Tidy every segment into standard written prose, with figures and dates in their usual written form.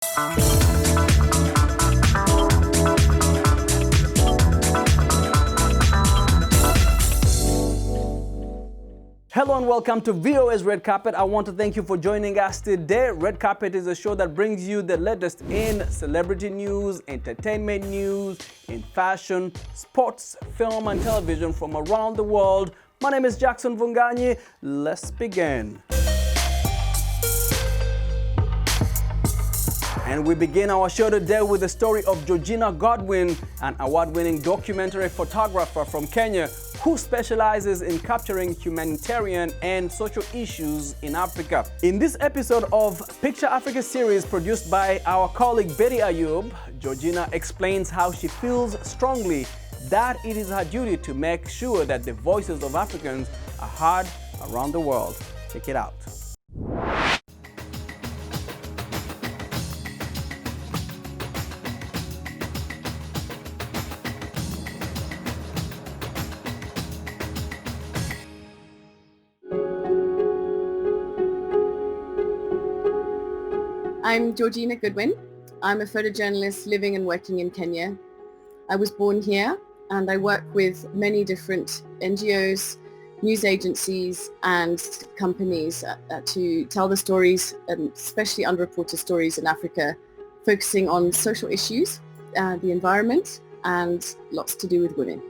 Hello and welcome to VOA's Red Carpet. I want to thank you for joining us today. Red Carpet is a show that brings you the latest in celebrity news, entertainment news, in fashion, sports, film and television from around the world. My name is Jackson Vunganyi. Let's begin. And we begin our show today with the story of Georgina Godwin, an award-winning documentary photographer from Kenya who specializes in capturing humanitarian and social issues in Africa. In this episode of Picture Africa series produced by our colleague Betty Ayub, Georgina explains how she feels strongly that it is her duty to make sure that the voices of Africans are heard around the world. Check it out. I'm Georgina Godwin. I'm a photojournalist living and working in Kenya. I was born here and I work with many different NGOs, news agencies and companies to tell the stories, especially underreported stories in Africa, focusing on social issues, the environment and lots to do with women.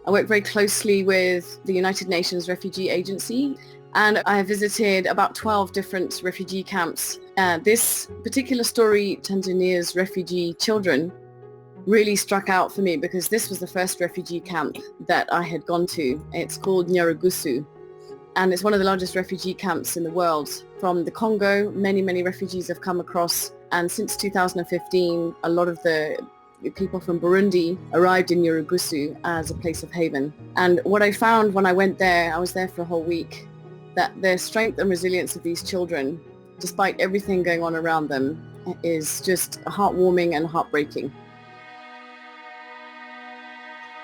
I work very closely with the United Nations Refugee Agency and I have visited about 12 different refugee camps. This particular story, Tanzania's refugee children, really struck out for me because this was the first refugee camp that I had gone to. It's called Nyarugusu and it's one of the largest refugee camps in the world. From the Congo, many refugees have come across, and since 2015, a lot of the people from Burundi arrived in Nyarugusu as a place of haven. And what I found when I went there, I was there for a whole week, that the strength and resilience of these children, despite everything going on around them, is just heartwarming and heartbreaking.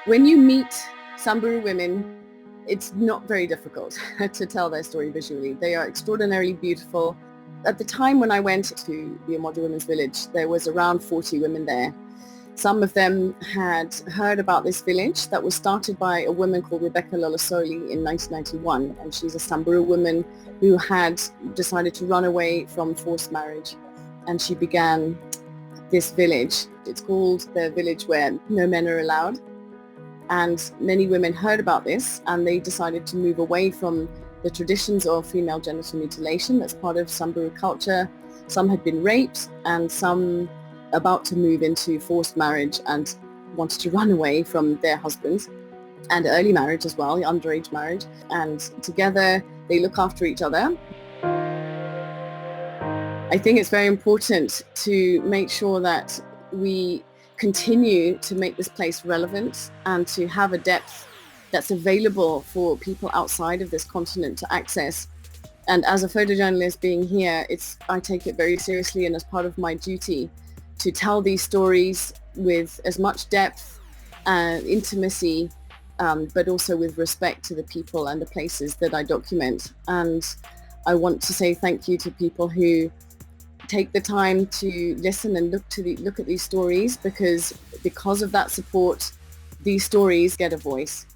When you meet Samburu women, it's not very difficult to tell their story visually. They are extraordinarily beautiful. At the time when I went to the Umoja Women's Village, there was around 40 women there. Some of them had heard about this village that was started by a woman called Rebecca Lolosoli in 1991, and she's a Samburu woman who had decided to run away from forced marriage, and she began this village. It's called the village where no men are allowed, and many women heard about this and they decided to move away from the traditions of female genital mutilation that's part of Samburu culture. Some had been raped and some about to move into forced marriage and wanted to run away from their husbands, and early marriage as well, underage marriage, and together they look after each other. I think it's very important to make sure that we continue to make this place relevant and to have a depth that's available for people outside of this continent to access. And as a photojournalist being here, I take it very seriously and as part of my duty to tell these stories with as much depth and intimacy, but also with respect to the people and the places that I document. And I want to say thank you to people who take the time to listen and look at these stories, because of that support, these stories get a voice.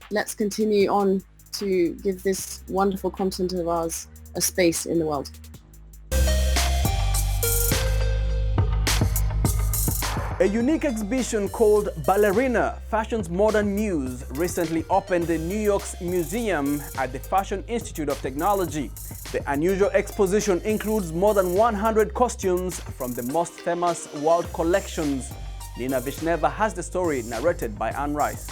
Let's continue on to give this wonderful continent of ours a space in the world. A unique exhibition called Ballerina, Fashion's Modern Muse, recently opened in New York's museum at the Fashion Institute of Technology. The unusual exposition includes more than 100 costumes from the most famous world collections. Nina Vishneva has the story narrated by Anne Rice.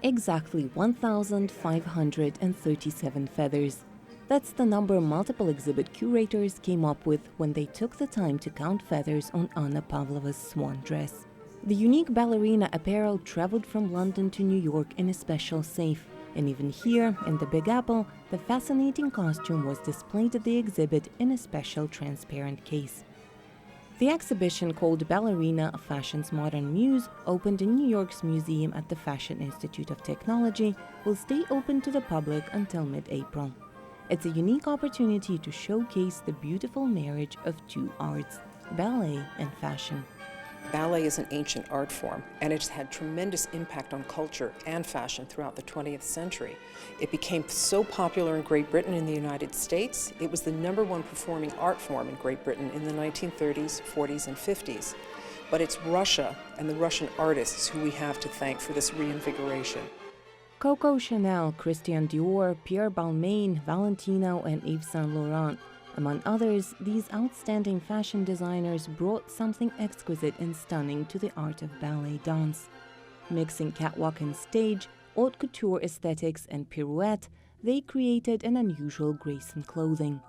Exactly 1,537 feathers. That's the number multiple exhibit curators came up with when they took the time to count feathers on Anna Pavlova's swan dress. The unique ballerina apparel traveled from London to New York in a special safe, and even here, in the Big Apple, the fascinating costume was displayed at the exhibit in a special transparent case. The exhibition, called Ballerina, Fashion's Modern Muse, opened in New York's museum at the Fashion Institute of Technology, will stay open to the public until mid-April. It's a unique opportunity to showcase the beautiful marriage of two arts, ballet and fashion. Ballet is an ancient art form, and it's had tremendous impact on culture and fashion throughout the 20th century. It became so popular in Great Britain and the United States. It was the #1 performing art form in Great Britain in the 1930s, 40s, and 50s. But it's Russia and the Russian artists who we have to thank for this reinvigoration. Coco Chanel, Christian Dior, Pierre Balmain, Valentino, and Yves Saint Laurent. Among others, these outstanding fashion designers brought something exquisite and stunning to the art of ballet dance. Mixing catwalk and stage, haute couture aesthetics, and pirouette, they created an unusual grace in clothing.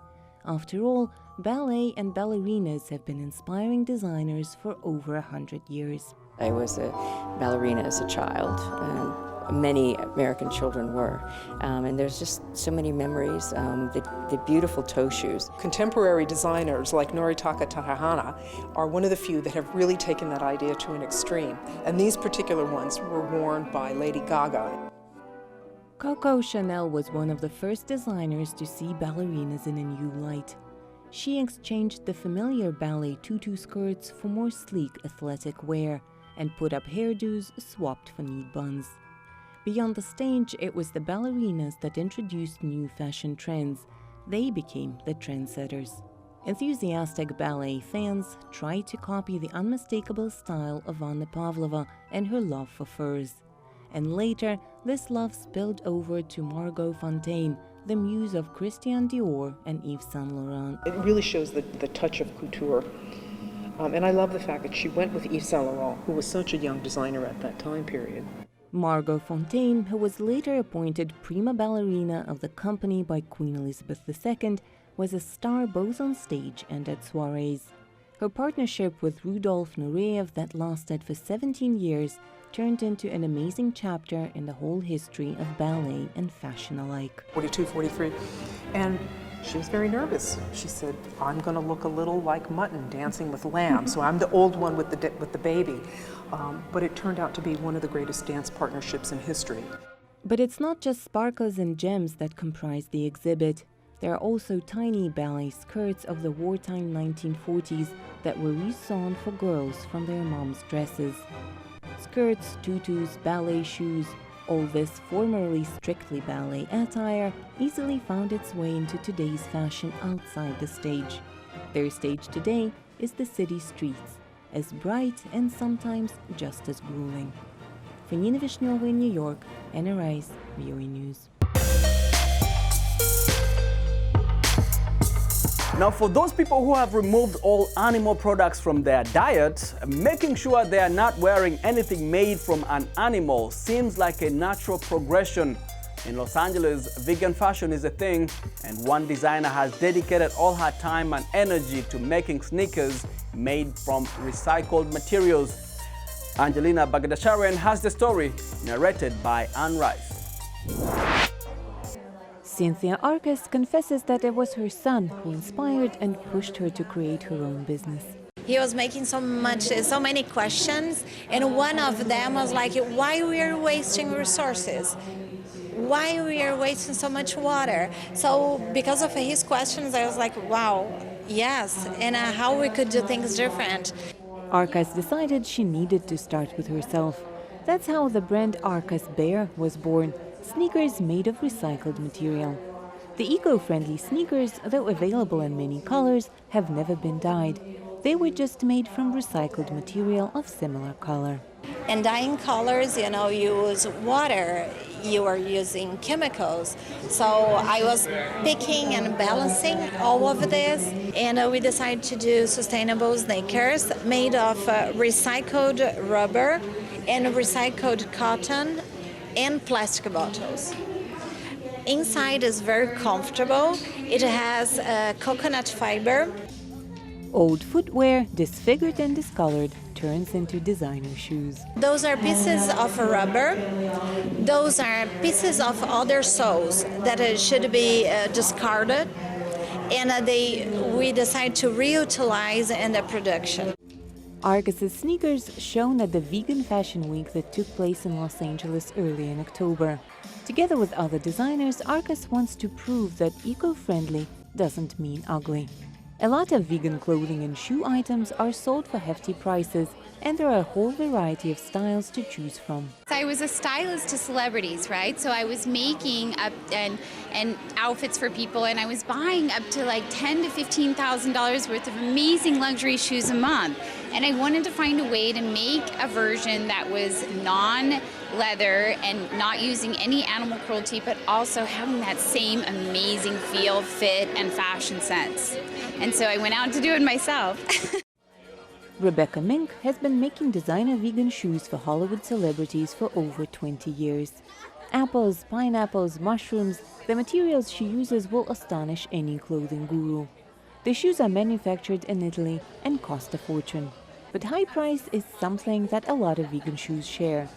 After all, ballet and ballerinas have been inspiring designers for over 100 years. I was a ballerina as a child, and many American children were. And there's just so many memories, the beautiful toe shoes. Contemporary designers like Noritaka Takahana are one of the few that have really taken that idea to an extreme. And these particular ones were worn by Lady Gaga. Coco Chanel was one of the first designers to see ballerinas in a new light. She exchanged the familiar ballet tutu skirts for more sleek athletic wear and put up hairdos swapped for neat buns. Beyond the stage, it was the ballerinas that introduced new fashion trends. They became the trendsetters. Enthusiastic ballet fans tried to copy the unmistakable style of Anna Pavlova and her love for furs. And later, this love spilled over to Margot Fonteyn, the muse of Christian Dior and Yves Saint Laurent. It really shows the touch of couture. And I love the fact that she went with Yves Saint Laurent, who was such a young designer at that time period. Margot Fonteyn, who was later appointed prima ballerina of the company by Queen Elizabeth II, was a star both on stage and at soirees. Her partnership with Rudolf Nureyev that lasted for 17 years turned into an amazing chapter in the whole history of ballet and fashion alike. 42, 43, and she was very nervous. She said, I'm going to look a little like mutton dancing with lamb, so I'm the old one with the baby. But it turned out to be one of the greatest dance partnerships in history. But it's not just sparkles and gems that comprise the exhibit. There are also tiny ballet skirts of the wartime 1940s that were resewn for girls from their mom's dresses. Skirts, tutus, ballet shoes, all this formerly strictly ballet attire easily found its way into today's fashion outside the stage. Their stage today is the city streets, as bright and sometimes just as grueling. For Nina Vishnova in New York, Anna Rice, VOA News. Now, for those people who have removed all animal products from their diet, making sure they are not wearing anything made from an animal seems like a natural progression. In Los Angeles, vegan fashion is a thing, and one designer has dedicated all her time and energy to making sneakers made from recycled materials. Angelina Bagdasharian has the story, narrated by Anne Rice. Cynthia Arcus confesses that it was her son who inspired and pushed her to create her own business. He was making so many questions, and one of them was like, why we are wasting resources? Why we are wasting so much water? So because of his questions, I was like, wow, yes, and how we could do things different. Arcus decided she needed to start with herself. That's how the brand Arcus Bear was born. Sneakers made of recycled material. The eco-friendly sneakers, though available in many colors, have never been dyed. They were just made from recycled material of similar color. And dyeing colors, use water, you are using chemicals. So I was picking and balancing all of this, and we decided to do sustainable sneakers made of recycled rubber and recycled cotton and plastic bottles. Inside is very comfortable. It has coconut fiber. Old footwear, disfigured and discolored, turns into designer shoes. Those are pieces of rubber. Those are pieces of other soles that should be discarded, and we decide to reutilize in the production. Arcus's sneakers shone at the Vegan Fashion Week that took place in Los Angeles early in October. Together with other designers, Arcus wants to prove that eco-friendly doesn't mean ugly. A lot of vegan clothing and shoe items are sold for hefty prices, and there are a whole variety of styles to choose from. I was a stylist to celebrities, right? So I was making up and outfits for people, and I was buying up to like $10,000 to $15,000 worth of amazing luxury shoes a month. And I wanted to find a way to make a version that was non-leather and not using any animal cruelty, but also having that same amazing feel, fit, and fashion sense. And so I went out to do it myself. Rebecca Mink has been making designer vegan shoes for Hollywood celebrities for over 20 years. Apples, pineapples, mushrooms, the materials she uses will astonish any clothing guru. The shoes are manufactured in Italy and cost a fortune. But high price is something that a lot of vegan shoes share.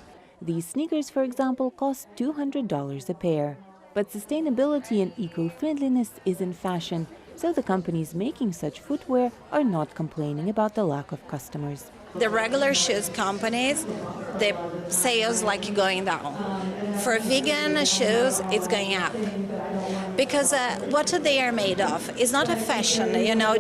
These sneakers, for example, cost $200 a pair. But sustainability and eco-friendliness is in fashion, so the companies making such footwear are not complaining about the lack of customers. The regular shoes companies, the sales like going down. For vegan shoes, it's going up. Because what they are made of is not a fashion,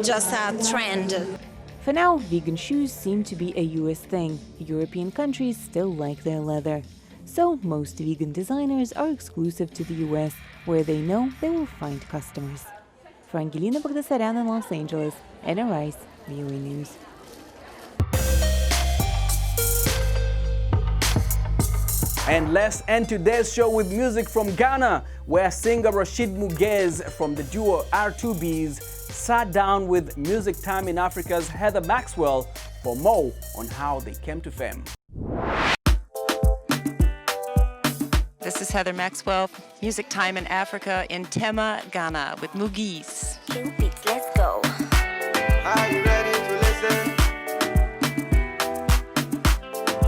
just a trend. For now, vegan shoes seem to be a US thing. European countries still like their leather. So most vegan designers are exclusive to the US, where they know they will find customers. For Angelina Bagdasaryan in Los Angeles, Anna Rice, VOA News. And let's end today's show with music from Ghana, where singer Rashid Muguez from the duo R2Bs sat down with Music Time in Africa's Heather Maxwell for more on how they came to fame. This is Heather Maxwell, Music Time in Africa in Tema, Ghana with Muguez. Let's go. Are you ready to listen?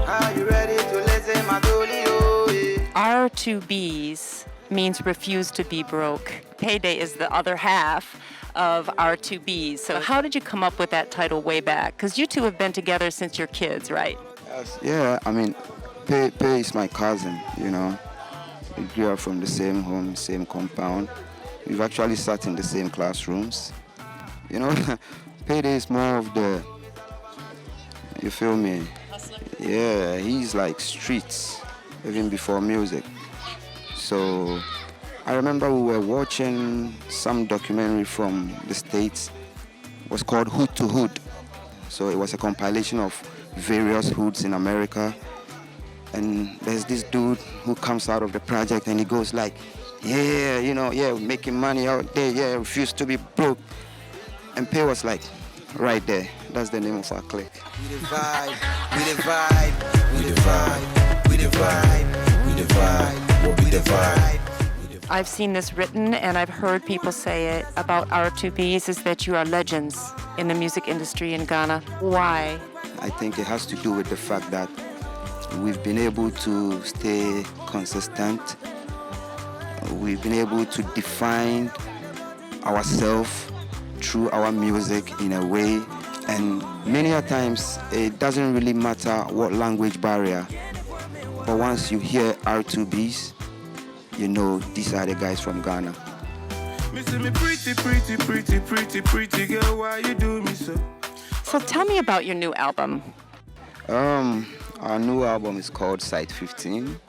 Are you ready to listen, Madolio? R2Bs means refuse to be broke. Payday is the other half of R2Bs. So how did you come up with that title way back? Because you two have been together since you're kids, right? Yeah, I mean, Pay is my cousin, We grew up from the same home, same compound. We've actually sat in the same classrooms. Payday is more of the, you feel me? Yeah, he's like streets, even before music. So I remember we were watching some documentary from the States. It was called Hood to Hood. So it was a compilation of various hoods in America. And there's this dude who comes out of the project and he goes like, making money out there, refuse to be broke. And Pay was like, right there, that's the name of our clique. We the vibe, we the vibe, we the vibe, we the vibe, we the vibe, we the vibe. I've seen this written and I've heard people say it about R2Bs is that you are legends in the music industry in Ghana. Why? I think it has to do with the fact that we've been able to stay consistent. We've been able to define ourselves through our music in a way. And many a times, it doesn't really matter what language barrier. But once you hear R2Bs, these are the guys from Ghana. Pretty girl, why you do me so? So tell me about your new album. Our new album is called Site 15.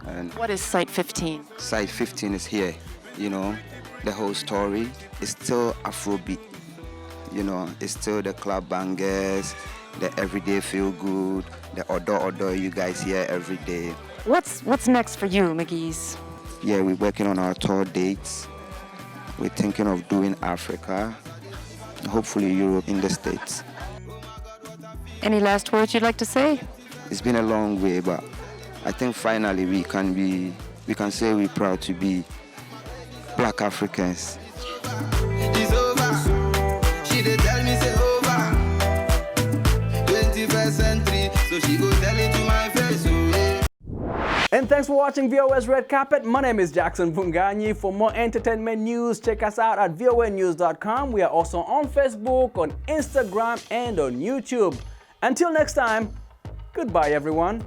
And what is Site 15? Site 15 is here, the whole story. It's still Afrobeat, it's still the club bangers, the everyday feel good, the odo you guys hear every day. What's next for you, Muguez? Yeah, we're working on our tour dates. We're thinking of doing Africa, hopefully Europe, in the States. Any last words you'd like to say? It's been a long way, but I think finally we can say we're proud to be Black Africans. It's over. She did tell me say over. 21st century, so she go tell it to my face. And thanks for watching VOS Red Carpet. My name is Jackson Vunganyi. For more entertainment news, check us out at voanews.com. We are also on Facebook, on Instagram, and on YouTube. Until next time, goodbye everyone.